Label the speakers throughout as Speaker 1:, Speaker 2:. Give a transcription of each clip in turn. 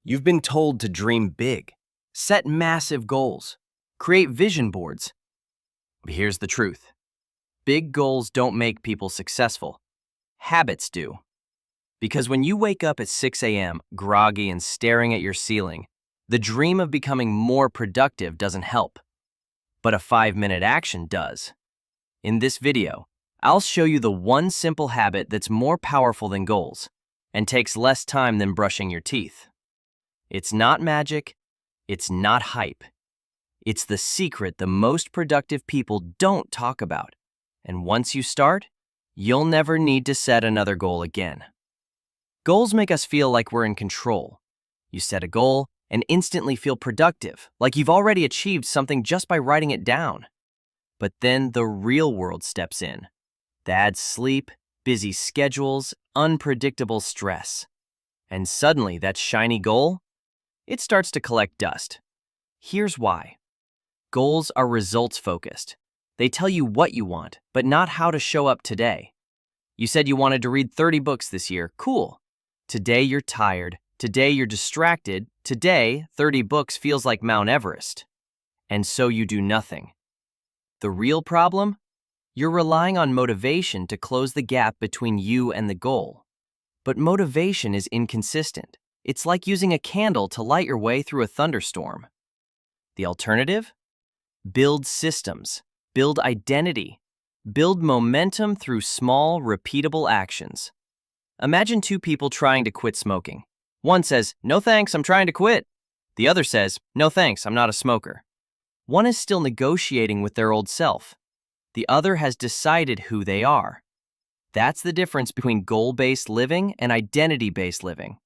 Speaker 1: You've been told to dream big, set massive goals, create vision boards. But here's the truth. Big goals don't make people successful. Habits do. Because when you wake up at 6 a.m., groggy and staring at your ceiling, the dream of becoming more productive doesn't help. But a 5-minute action does. In this video, I'll show you the one simple habit that's more powerful than goals and takes less time than brushing your teeth. It's not magic, it's not hype. It's the secret the most productive people don't talk about. And once you start, you'll never need to set another goal again. Goals make us feel like we're in control. You set a goal and instantly feel productive, like you've already achieved something just by writing it down. But then the real world steps in. Bad sleep, busy schedules, unpredictable stress. And suddenly that shiny goal, it starts to collect dust. Here's why. Goals are results-focused. They tell you what you want, but not how to show up today. You said you wanted to read 30 books this year. Cool. Today you're tired. Today you're distracted. Today, 30 books feels like Mount Everest. And so you do nothing. The real problem? You're relying on motivation to close the gap between you and the goal. But motivation is inconsistent. It's like using a candle to light your way through a thunderstorm. The alternative? Build systems, build identity, build momentum through small, repeatable actions. Imagine two people trying to quit smoking. One says, "No thanks, I'm trying to quit." The other says, "No thanks, I'm not a smoker." One is still negotiating with their old self. The other has decided who they are. That's the difference between goal-based living and identity-based living.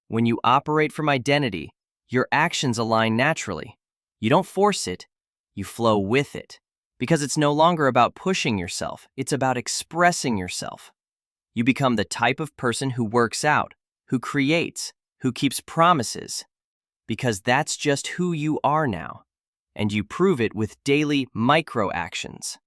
Speaker 1: When you operate from identity, your actions align naturally. You don't force it, you flow with it. Because it's no longer about pushing yourself, it's about expressing yourself. You become the type of person who works out, who creates, who keeps promises. Because that's just who you are now. And you prove it with daily micro-actions.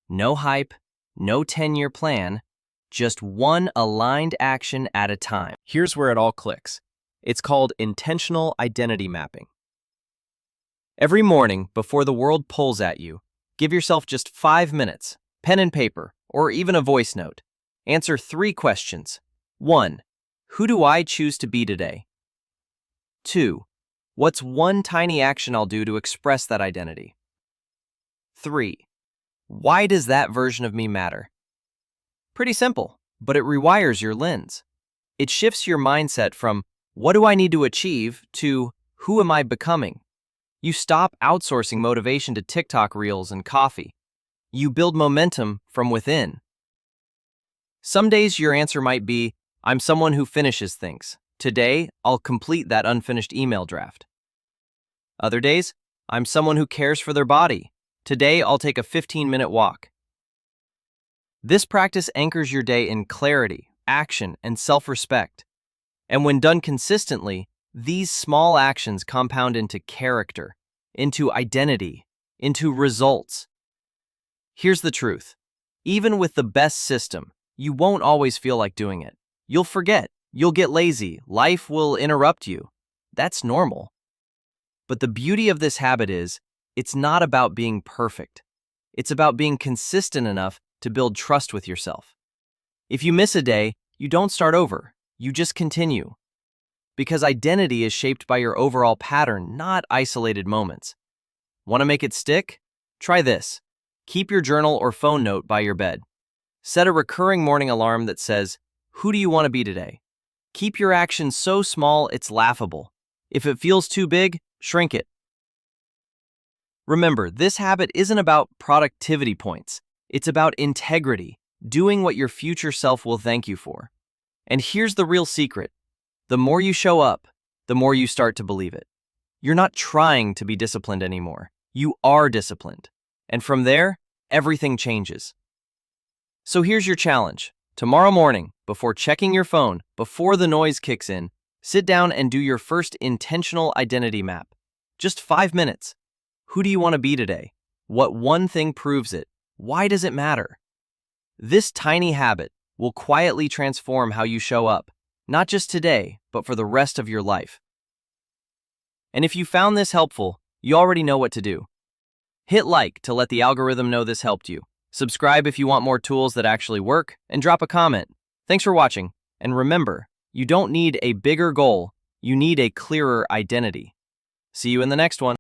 Speaker 1: No hype, no 10-year plan, just one aligned action at a time.
Speaker 2: Here's where it all clicks. It's called intentional identity mapping. Every morning, before the world pulls at you, give yourself just 5 minutes, pen and paper, or even a voice note. Answer 3 questions. 1. Who do I choose to be today? 2. What's one tiny action I'll do to express that identity? 3. Why does that version of me matter? Pretty simple, but it rewires your lens. It shifts your mindset from, what do I need to achieve, to, who am I becoming? You stop outsourcing motivation to TikTok reels and coffee. You build momentum from within. Some days your answer might be, I'm someone who finishes things. Today, I'll complete that unfinished email draft. Other days, I'm someone who cares for their body. Today, I'll take a 15-minute walk. This practice anchors your day in clarity, action, and self-respect. And when done consistently, these small actions compound into character, into identity, into results. Here's the truth. Even with the best system, you won't always feel like doing it. You'll forget. You'll get lazy. Life will interrupt you. That's normal. But the beauty of this habit is, it's not about being perfect. It's about being consistent enough to build trust with yourself. If you miss a day, you don't start over. You just continue. Because identity is shaped by your overall pattern, not isolated moments. Want to make it stick? Try this. Keep your journal or phone note by your bed. Set a recurring morning alarm that says, who do you want to be today? Keep your actions so small it's laughable. If it feels too big, shrink it. Remember, this habit isn't about productivity points. It's about integrity, doing what your future self will thank you for. And here's the real secret. The more you show up, the more you start to believe it. You're not trying to be disciplined anymore. You are disciplined. And from there, everything changes. So here's your challenge. Tomorrow morning, before checking your phone, before the noise kicks in, sit down and do your first intentional identity map. Just 5 minutes. Who do you want to be today? What one thing proves it? Why does it matter? This tiny habit will quietly transform how you show up, not just today, but for the rest of your life. And if you found this helpful, you already know what to do. Hit like to let the algorithm know this helped you. Subscribe if you want more tools that actually work, and drop a comment. Thanks for watching, and remember, you don't need a bigger goal, you need a clearer identity. See you in the next one.